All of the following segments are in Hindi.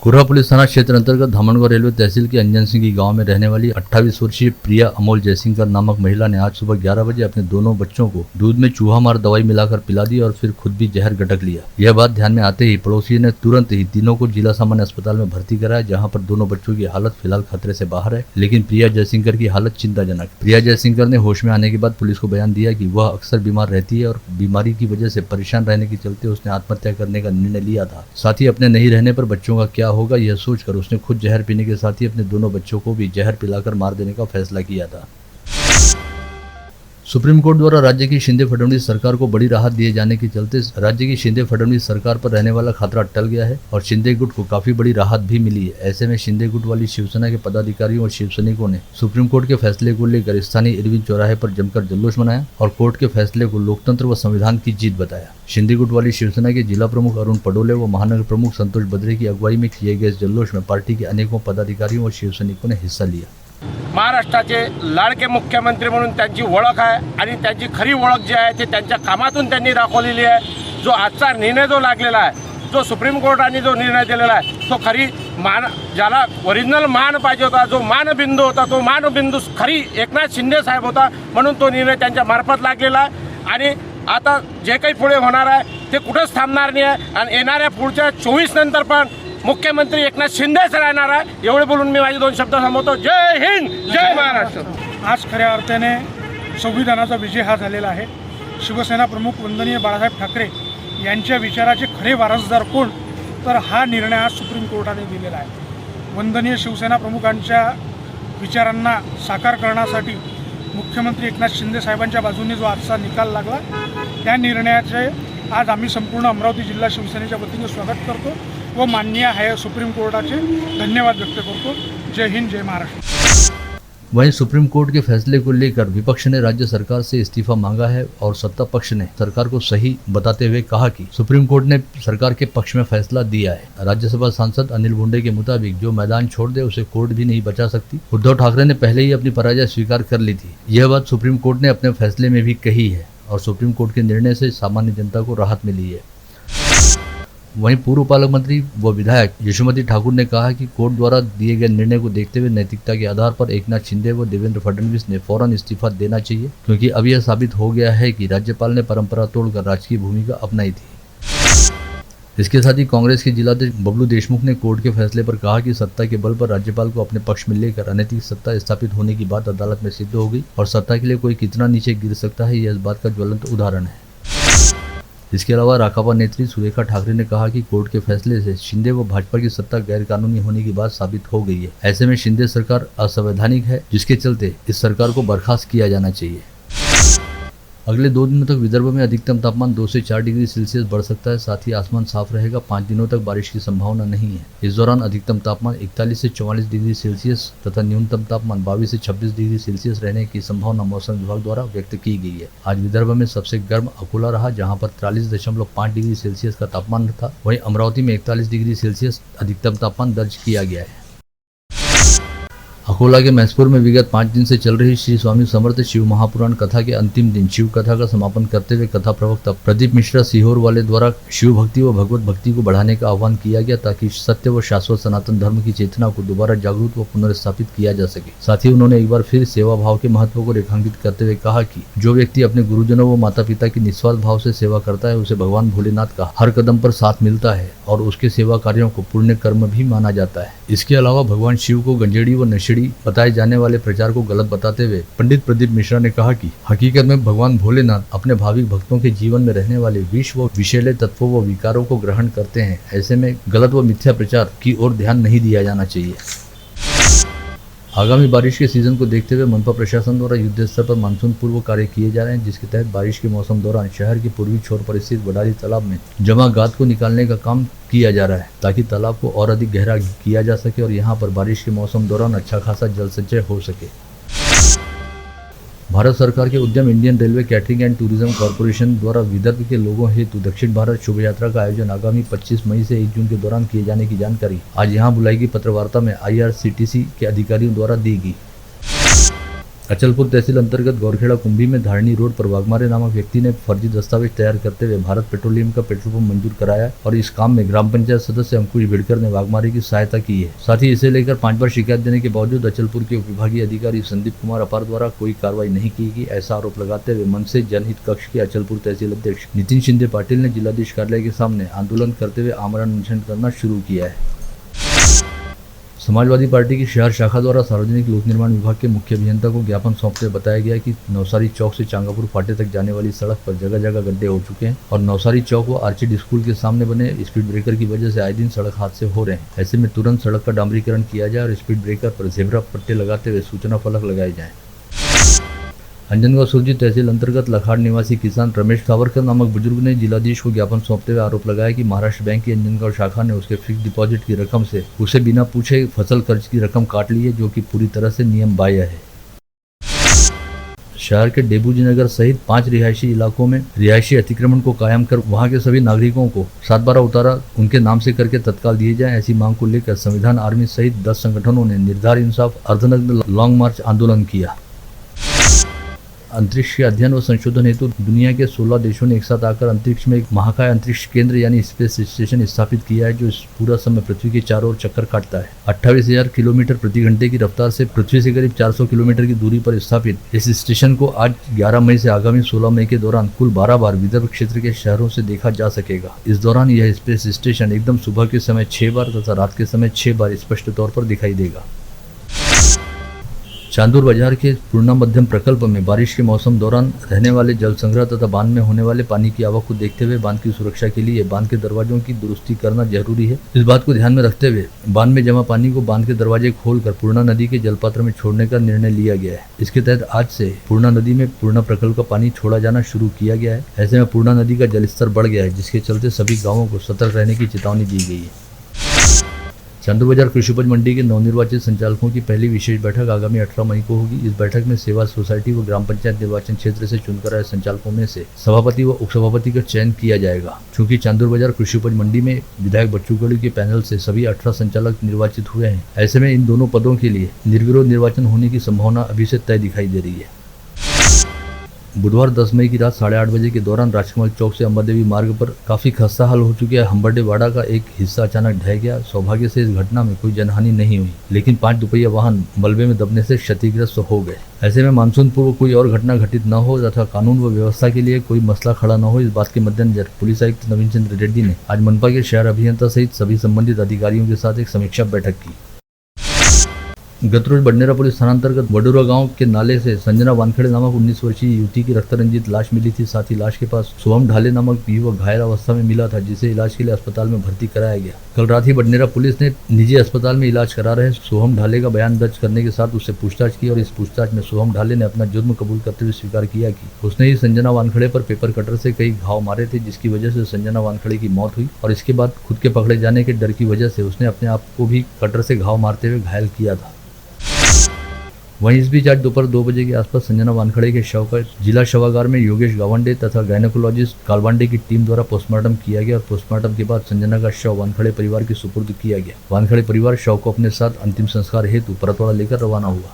कुर्रा पुलिस थाना क्षेत्र अंतर्गत धामनगांव रेलवे तहसील के अंजन सिंह की गांव में रहने वाली 28 वर्षीय प्रिया अमोल जयसिंह नामक महिला ने आज सुबह 11 बजे अपने दोनों बच्चों को दूध में चूहा मार दवाई मिलाकर पिला दी और फिर खुद भी जहर गटक लिया। यह बात ध्यान में आते ही पड़ोसी ने तुरंत ही तीनों को जिला सामान्य अस्पताल में भर्ती कराया, जहाँ पर दोनों बच्चों की हालत फिलहाल खतरे से बाहर है, लेकिन प्रिया जयसिंह की हालत चिंताजनक। प्रिया जयसिंह ने होश में आने के बाद पुलिस को बयान दिया कि वह अक्सर बीमार रहती है और बीमारी की वजह से परेशान रहने के चलते उसने आत्महत्या करने का निर्णय लिया था। साथ ही अपने नहीं रहने पर बच्चों का क्या होगा यह सोचकर उसने खुद जहर पीने के साथ ही अपने दोनों बच्चों को भी जहर पिलाकर मार देने का फैसला किया था। सुप्रीम कोर्ट द्वारा राज्य की शिंदे फडणवीस सरकार को बड़ी राहत दिए जाने के चलते राज्य की शिंदे फडणवीस सरकार पर रहने वाला खतरा टल गया है और शिंदे गुट को काफी बड़ी राहत भी मिली है। ऐसे में शिंदे गुट वाली शिवसेना के पदाधिकारियों और शिव सैनिकों ने सुप्रीम कोर्ट के फैसले को लेकर स्थानीय इरविन चौराहे पर जमकर जुलूस मनाया और कोर्ट के फैसले को लोकतंत्र व संविधान की जीत बताया। शिंदे गुट वाली शिवसेना के जिला प्रमुख अरुण पडोले व महानगर प्रमुख संतोष बद्रे की अगुवाई में किए गए इस जुलूस में पार्टी के अनेकों पदाधिकारियों और शिव सैनिकों ने हिस्सा लिया। महाराष्ट्राचे लाडके मुख्यमंत्री म्हणून त्यांची ओळख आहे आणि त्यांची खरी ओळख जी आहे ते त्यांच्या कामातून त्यांनी दाखवलेली आहे। जो आजचा निर्णय जो लागलेला आहे, जो सुप्रीम कोर्टाने जो निर्णय दिलेला आहे, तो खरी मान ज्याला ओरिजिनल मान पाहिजे होता, जो मानबिंदू होता, तो मानबिंदू खरी एकनाथ शिंदे साहेब होता, म्हणून तो निर्णय त्यांच्या मार्फत लागलेला आहे। आणि आता जे काही पुढे होणार आहे ते कुठंच थांबणार नाही आहे आणि येणाऱ्या पुढच्या 24 नंतर पण मुख्यमंत्री एकनाथ शिंदेच राहणार आहे। एवढे बोलून मी माझे 2 शब्द संबोधतो। जय हिंद, जय महाराष्ट्र। आज खऱ्या अर्थाने संविधानाचा विजय हा झालेला आहे। शिवसेना प्रमुख वंदनीय बाळासाहेब ठाकरे यांच्या विचाराचे खरे वारसदार कोण, तर हा निर्णय आज सुप्रीम कोर्टाने दिलेला आहे। वंदनीय शिवसेना प्रमुखांच्या विचारांना साकार करण्यासाठी मुख्यमंत्री एकनाथ शिंदे साहेबांच्या बाजूने जो आजचा निकाल लागला, त्या निर्णयाचे आज आम्ही संपूर्ण अमरावती जिल्हा शिवसेनेच्या वतीने स्वागत करतो व माननीय है सुप्रीम कोर्टाचे धन्यवाद व्यक्त करतो। जय हिंद, जय महाराष्ट्र। वहीं सुप्रीम कोर्ट के फैसले को लेकर विपक्ष ने राज्य सरकार से इस्तीफा मांगा है और सत्ता पक्ष ने सरकार को सही बताते हुए कहा कि सुप्रीम कोर्ट ने सरकार के पक्ष में फैसला दिया है। राज्यसभा सांसद अनिल भुंडे के मुताबिक जो मैदान छोड़ दे उसे कोर्ट भी नहीं बचा सकती। उद्धव ठाकरे ने पहले ही अपनी पराजय स्वीकार कर ली थी। यह बात सुप्रीम कोर्ट ने अपने फैसले में भी कही है और सुप्रीम कोर्ट के निर्णय से सामान्य जनता को राहत मिली है। वहीं पूर्व पालक मंत्री व विधायक यशोमती ठाकुर ने कहा कि कोर्ट द्वारा दिए गए निर्णय को देखते हुए नैतिकता के आधार पर एकनाथ शिंदे व देवेंद्र फडणवीस ने फौरन इस्तीफा देना चाहिए, क्योंकि अब यह साबित हो गया है कि राज्यपाल ने परंपरा तोड़कर राजकीय भूमिका अपनाई थी। इसके साथ ही कांग्रेस के जिलाध्यक्ष बबलू देशमुख ने कोर्ट के फैसले पर कहा कि सत्ता के बल पर राज्यपाल को अपने पक्ष में लेकर अनैतिक सत्ता स्थापित होने की बात अदालत में सिद्ध हो गई और सत्ता के लिए कोई कितना नीचे गिर सकता है, यह इस बात का ज्वलंत उदाहरण है। इसके अलावा राकापा नेत्री सुरेखा ठाकरे ने कहा कि कोर्ट के फैसले से शिंदे व भाजपा की सत्ता गैर कानूनी होने की बात साबित हो गई है। ऐसे में शिंदे सरकार असंवैधानिक है, जिसके चलते इस सरकार को बर्खास्त किया जाना चाहिए। अगले 2 दिनों तक विदर्भ में अधिकतम तापमान 2 से 4 डिग्री सेल्सियस बढ़ सकता है। साथ ही आसमान साफ रहेगा। 5 दिनों तक बारिश की संभावना नहीं है। इस दौरान अधिकतम तापमान 41 से 44 डिग्री सेल्सियस तथा न्यूनतम तापमान 22 से 26 डिग्री सेल्सियस रहने की संभावना मौसम विभाग द्वारा व्यक्त की गई है। आज विदर्भ में सबसे गर्म अकोला रहा, जहाँ पर 43.5 डिग्री सेल्सियस का तापमान था। वहीं अमरावती में 41 डिग्री सेल्सियस अधिकतम तापमान दर्ज किया गया है। अकोला के महसपुर में विगत 5 दिन से चल रही श्री स्वामी समर्थ शिव महापुराण कथा के अंतिम दिन शिव कथा का समापन करते हुए कथा प्रवक्ता प्रदीप मिश्रा सीहोर वाले द्वारा शिव भक्ति व भगवत भक्ति को बढ़ाने का आह्वान किया गया, ताकि सत्य व शाश्वत सनातन धर्म की चेतना को दोबारा जागरूक व पुनर्स्थापित किया जा सके। साथ ही उन्होंने एक बार फिर सेवा भाव के महत्व को रेखांकित करते हुए कहा कि जो व्यक्ति अपने गुरुजनों व माता पिता की निस्वार्थ भाव से सेवा करता है, उसे भगवान भोलेनाथ का हर कदम पर साथ मिलता है और उसके सेवा कार्यों को पुण्य कर्म भी माना जाता है। इसके अलावा भगवान शिव को गंजेड़ी व नशेड़ी बताए जाने वाले प्रचार को गलत बताते हुए पंडित प्रदीप मिश्रा ने कहा कि हकीकत में भगवान भोलेनाथ अपने भाविक भक्तों के जीवन में रहने वाले विष व विषैले तत्वों व विकारों को ग्रहण करते हैं। ऐसे में गलत व मिथ्या प्रचार की ओर ध्यान नहीं दिया जाना चाहिए। आगामी बारिश के सीजन को देखते हुए मनपा प्रशासन द्वारा युद्ध स्तर पर मानसून पूर्व कार्य किए जा रहे हैं, जिसके तहत बारिश के मौसम दौरान शहर के पूर्वी छोर पर स्थित बडाली तालाब में जमा गाद को निकालने का काम किया जा रहा है, ताकि तालाब को और अधिक गहरा किया जा सके और यहाँ पर बारिश के मौसम दौरान अच्छा खासा जल संचय हो सके। भारत सरकार के उद्यम Indian railway catering and tourism corporation द्वारा विदर्भ के लोगों हेतु दक्षिण भारत शोभा यात्रा का आयोजन आगामी 25 मई से 1 जून के दौरान किए जाने की जानकारी आज यहां बुलाई गई पत्रवार्ता में IRCTC के अधिकारियों द्वारा दी गई। अचलपुर तहसील अंतर्गत गौरखेड़ा कुंभी में धारणी रोड पर वाघमारे नामक व्यक्ति ने फर्जी दस्तावेज तैयार करते हुए भारत पेट्रोलियम का पेट्रोल पंप मंजूर कराया और इस काम में ग्राम पंचायत सदस्य अंकुश भिड़कर ने वाघमारे की सहायता की है। साथ ही इसे लेकर 5 बार शिकायत देने के बावजूद अचलपुर के उपविभागीय अधिकारी संदीप कुमार अपार द्वारा कोई कार्रवाई नहीं की गई, ऐसा आरोप लगाते हुए मनसे जनहित कक्ष के अचलपुर तहसील अध्यक्ष नितिन शिंदे पाटिल ने जिलाधीश कार्यालय के सामने आंदोलन करते हुए आमरण अनशन करना शुरू किया है। समाजवादी पार्टी की शहर शाखा द्वारा सार्वजनिक लोक निर्माण विभाग के मुख्य अभियंता को ज्ञापन सौंपते बताया गया कि नवसारी चौक से चांगापुर फाटे तक जाने वाली सड़क पर जगह जगह गड्ढे हो चुके हैं और नवसारी चौक व आर्चिड स्कूल के सामने बने स्पीड ब्रेकर की वजह से आए दिन सड़क हादसे हो रहे हैं। ऐसे में तुरंत सड़क का डामरीकरण किया जाए और स्पीड ब्रेकर पर जेब्रा पट्टे लगाते हुए सूचना फलक लगाए जाएं। अंजनगांव सुरजी तहसील अंतर्गत लखाड़ निवासी किसान रमेश सावरकर नामक बुजुर्ग ने जिलाधीश को ज्ञापन सौंपते हुए आरोप लगाया कि महाराष्ट्र बैंक की अंजनगांव शाखा ने उसके फिक्स डिपॉजिट की रकम से उसे बिना पूछे फसल कर्ज की रकम काट ली है, जो कि पूरी तरह से नियम बाह्य है। शहर के डेबूजी नगर सहित 5 रिहायशी इलाकों में रिहायशी अतिक्रमण को कायम कर वहां के सभी नागरिकों को 7/12 उतारा उनके नाम से करके तत्काल दिए जाए, ऐसी मांग को लेकर संविधान आर्मी सहित 10 संगठनों ने निर्धार इंसाफ अर्धनग्न लॉन्ग मार्च आंदोलन किया। अंतरिक्ष के अध्ययन व संशोधन हेतु दुनिया के 16 देशों ने एक साथ आकर अंतरिक्ष में एक महाकाय अंतरिक्ष केंद्र यानी स्पेस स्टेशन स्थापित किया है, जो पूरा समय पृथ्वी के चारों ओर चक्कर काटता है। 28,000 किलोमीटर प्रति घंटे की रफ्तार से पृथ्वी से करीब 400 किलोमीटर की दूरी पर स्थापित इस स्टेशन को आज 11 मई से आगामी 16 मई के दौरान कुल 12 बार विदर्भ क्षेत्र के शहरों से देखा जा सकेगा। इस दौरान यह स्पेस स्टेशन एकदम सुबह के समय 6 बार तथा रात के समय 6 बार स्पष्ट तौर पर दिखाई देगा। चांदूर बाजार के पूर्णा मध्यम प्रकल्प में बारिश के मौसम दौरान रहने वाले जल संग्रह तथा बांध में होने वाले पानी की आवक को देखते हुए बांध की सुरक्षा के लिए बांध के दरवाजों की दुरुस्ती करना जरूरी है। इस बात को ध्यान में रखते हुए बांध में जमा पानी को बांध के दरवाजे खोलकर पूर्णा नदी के जलपात्र में छोड़ने का निर्णय लिया गया है। इसके तहत आज से पूर्णा नदी में पूर्णा प्रकल्प का पानी छोड़ा जाना शुरू किया गया है। ऐसे में पूर्णा नदी का जलस्तर बढ़ गया है, जिसके चलते सभी गाँवों को सतर्क रहने की चेतावनी दी गई है। चांदूर बाजार कृषि उपज मंडी के नवनिर्वाचित संचालकों की पहली विशेष बैठक आगामी 18 मई को होगी। इस बैठक में सेवा सोसाइटी व ग्राम पंचायत निर्वाचन क्षेत्र से चुनकर आए संचालकों में से सभापति व उपसभापति का चयन किया जाएगा। चूंकि चांदूर बाजार कृषि उपज मंडी में विधायक बच्चू कडू के पैनल से सभी 18 संचालक निर्वाचित हुए हैं, ऐसे में इन दोनों पदों के लिए निर्विरोध निर्वाचन होने की संभावना अभी से तय दिखाई दे रही है। बुधवार 10 मई की रात 8:30 बजे के दौरान राजकमल चौक से अंबादेवी मार्ग पर काफी खस्ता हाल हो चुके हम्बरडे वाड़ा का एक हिस्सा अचानक ढह गया। सौभाग्य से इस घटना में कोई जनहानि नहीं हुई, लेकिन 5 दुपहिया वाहन मलबे में दबने से क्षतिग्रस्त हो गए। ऐसे में मानसून पूर्व कोई और घटना घटित न हो तथा कानून व व्यवस्था के लिए कोई मसला खड़ा न हो, इस बात के मद्देनजर पुलिस आयुक्त नवीन चंद्र रेड्डी ने आज मनपा के शहर अभियंता सहित सभी संबंधित अधिकारियों के साथ एक समीक्षा बैठक की। गत रोज बडनेरा पुलिस थानांतर्गत वडूरा गांव के नाले से संजना वानखेड़े नामक 19 वर्षीय युवती की रक्तरंजित लाश मिली थी। साथ ही लाश के पास सोहम ढाले नामक युवक घायल अवस्था में मिला था, जिसे इलाज के लिए अस्पताल में भर्ती कराया गया। कल रात ही बडनेरा पुलिस ने निजी अस्पताल में इलाज करा रहे सोहम ढाले का बयान दर्ज करने के साथ उससे पूछताछ की और इस पूछताछ में सोहम ढाले ने अपना जुर्म कबूल करते हुए स्वीकार किया कि उसने ही संजना वानखेड़े पर पेपर कटर से कई घाव मारे थे, जिसकी वजह से संजना वानखेड़े की मौत हुई और इसके बाद खुद के पकड़े जाने के डर की वजह से उसने अपने आप को भी कटर से घाव मारते हुए घायल किया था। वहीं इस बीच आज दोपहर 2 बजे के आसपास संजना वानखेड़े के शव का जिला शवागार में योगेश गावंडे तथा गायनेकोलॉजिस्ट कालवांडे की टीम द्वारा पोस्टमार्टम किया गया और पोस्टमार्टम के बाद संजना का शव वानखेड़े परिवार के सुपुर्द किया गया। वानखेड़े परिवार शव को अपने साथ अंतिम संस्कार हेतु परतवाड़ा लेकर रवाना हुआ।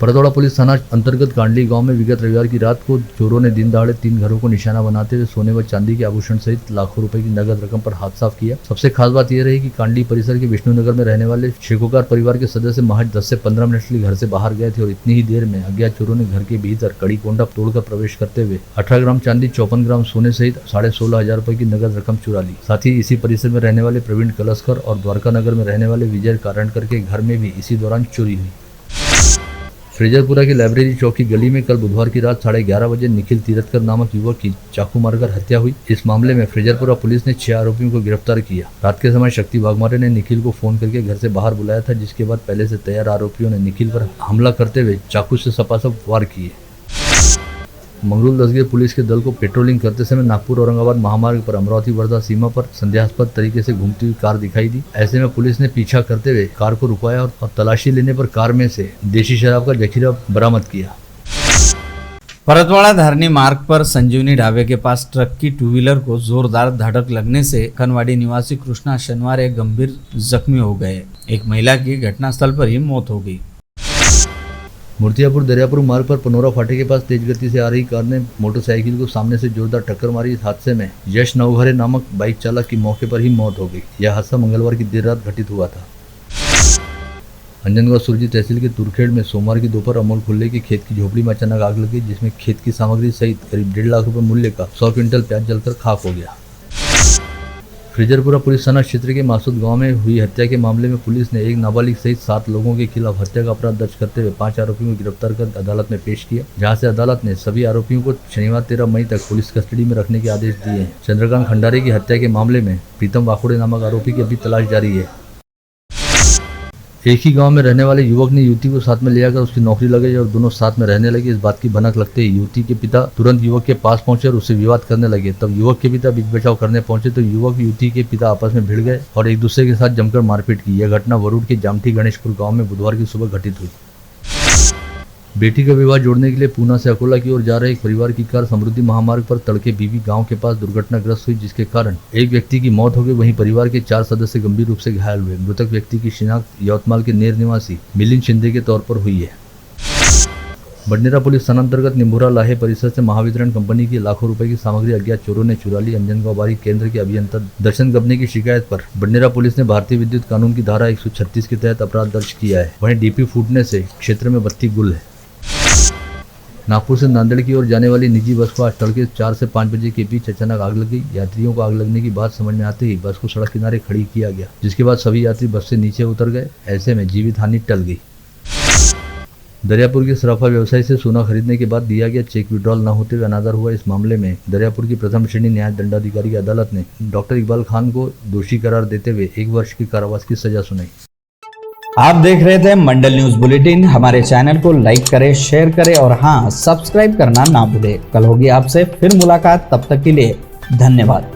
परतवाड़ा पुलिस थाना अंतर्गत कांडली गांव में विगत रविवार की रात को चोरों ने दिन दहाड़े 3 घरों को निशाना बनाते हुए सोने व चांदी के आभूषण सहित लाखों रुपए की नगद रकम पर हाथ साफ किया। सबसे खास बात यह रही कि कांडली परिसर के विष्णुनगर में रहने वाले शेखोकार परिवार के सदस्य महज 10 से 15 मिनट के लिए घर से बाहर गए थे और इतनी ही देर में अज्ञात चोरों ने घर के भीतर कड़ी कोंडा तोड़कर प्रवेश करते हुए 18 ग्राम चांदी, 54 ग्राम सोने सहित 16,500 रुपए की नगद रकम चुरा ली। साथ ही इसी परिसर में रहने वाले प्रवीण कलस्कर और द्वारका नगर में रहने वाले विजय कारणकर के घर में भी इसी दौरान चोरी हुई। फ्रेजरपुरा की लाइब्रेरी चौक की गली में कल बुधवार की रात 11:30 बजे निखिल तीरथकर नामक युवक की चाकू मारकर हत्या हुई। इस मामले में फ्रेजरपुरा पुलिस ने 6 आरोपियों को गिरफ्तार किया। रात के समय शक्ति वाघमारे ने निखिल को फोन करके घर से बाहर बुलाया था, जिसके बाद पहले से तैयार आरोपियों ने निखिल पर हमला करते हुए चाकू से सपासप वार किए। मंगरूल दसगिर पुलिस के दल को पेट्रोलिंग करते समय नागपुर औरंगाबाद महामार्ग पर अमरावती वर्धा सीमा पर संदेहास्पद तरीके से घूमती हुई कार दिखाई दी। ऐसे में पुलिस ने पीछा करते हुए कार को रुकवाया और तलाशी लेने पर कार में से देशी शराब का जखीरा बरामद किया। परतवाड़ा धारनी मार्ग पर संजीवनी ढाबे के पास ट्रक की 2 व्हीलर को जोरदार धड़क लगने से खनवाड़ी निवासी कृष्णा शनिवार गंभीर जख्मी हो गए। एक महिला की घटनास्थल पर ही मौत हो गई। मूर्तियापुर दरियापुर मार्ग पर पनोरा फाटे के पास तेज गति से आ रही कार ने मोटरसाइकिल को सामने से जोरदार टक्कर मारी। इस हादसे में यश नवघरे नामक बाइक चालक की मौके पर ही मौत हो गई। यह हादसा मंगलवार की देर रात घटित हुआ था। अंजनगांव सुरजी तहसील के तुरखेड़ में सोमवार की दोपहर अमोल खुल्ले की खेत की झोपड़ी में अचानक आग लगी, जिसमें खेत की सामग्री सहित करीब 1.5 लाख रुपए मूल्य का 100 क्विंटल प्याज जलकर खाक हो गया। फ्रिजरपुरा पुलिस थाना क्षेत्र के मासूद गांव में हुई हत्या के मामले में पुलिस ने एक नाबालिग सहित 7 लोगों के खिलाफ हत्या का अपराध दर्ज करते हुए 5 आरोपियों को गिरफ्तार कर अदालत में पेश किया, जहां से अदालत ने सभी आरोपियों को शनिवार 13 मई तक पुलिस कस्टडी में रखने के आदेश दिए हैं। चंद्रकांत खंडारे की हत्या के मामले में प्रीतम वाकुड़े नामक आरोपी की अभी तलाश जारी है। एक ही गांव में रहने वाले युवक ने युवती को साथ में ले आकर उसकी नौकरी लगाई और दोनों साथ में रहने लगे। इस बात की भनक लगते ही युवती के पिता तुरंत युवक के पास पहुंचे और उससे विवाद करने लगे। तब युवक के पिता बीच बचाव करने पहुंचे तो युवक युवती के पिता आपस में भिड़ गए और एक दूसरे के साथ जमकर मारपीट की। यह घटना वरुड के जामठी गणेशपुर गाँव में बुधवार की सुबह घटित हुई। बेटी का विवाह जोड़ने के लिए पूना से अकोला की ओर जा रहे एक परिवार की कार समृद्धि महामार्ग पर तड़के बीबी गांव के पास दुर्घटनाग्रस्त हुई, जिसके कारण एक व्यक्ति की मौत हो गई। वहीं परिवार के 4 सदस्य गंभीर रूप से घायल हुए। मृतक व्यक्ति की शिनाख्त यवतमाल के नेर निवासी मिलिंद शिंदे के तौर पर हुई है। बडनेरा पुलिस थानांतर्गत निम्भुरा लाहे परिसर से महावितरण कंपनी की लाखों रुपए की सामग्री अज्ञात चोरों ने चुरा ली। अंजनगांव बारी केंद्र के अभियंता दर्शन गबने की शिकायत पर बडनेरा पुलिस ने भारतीय विद्युत कानून की धारा 136 के तहत अपराध दर्ज किया है। वहीं डीपी फूटने से क्षेत्र में बत्ती गुल है। नागपुर से नांदेड़ की ओर जाने वाली निजी बस को आज तड़के 4 से 5 बजे के बीच अचानक आग लग गई। यात्रियों को आग लगने की बात समझ में आते ही बस को सड़क किनारे खड़ी किया गया, जिसके बाद सभी यात्री बस से नीचे उतर गए। ऐसे में जीवित हानि टल गई। दरियापुर के सराफा व्यवसायी से सोना खरीदने के बाद दिया गया चेक विड्रॉल न होते हुए अनादर हुआ। इस मामले में दरियापुर की प्रथम श्रेणी न्याय दंडाधिकारी की अदालत ने डॉक्टर इकबाल खान को दोषी करार देते हुए 1 वर्ष की कारावास की सजा सुनाई। आप देख रहे थे मंडल न्यूज बुलेटिन। हमारे चैनल को लाइक करें, शेयर करें और हाँ, सब्सक्राइब करना ना भूलें। कल होगी आपसे फिर मुलाकात, तब तक के लिए धन्यवाद।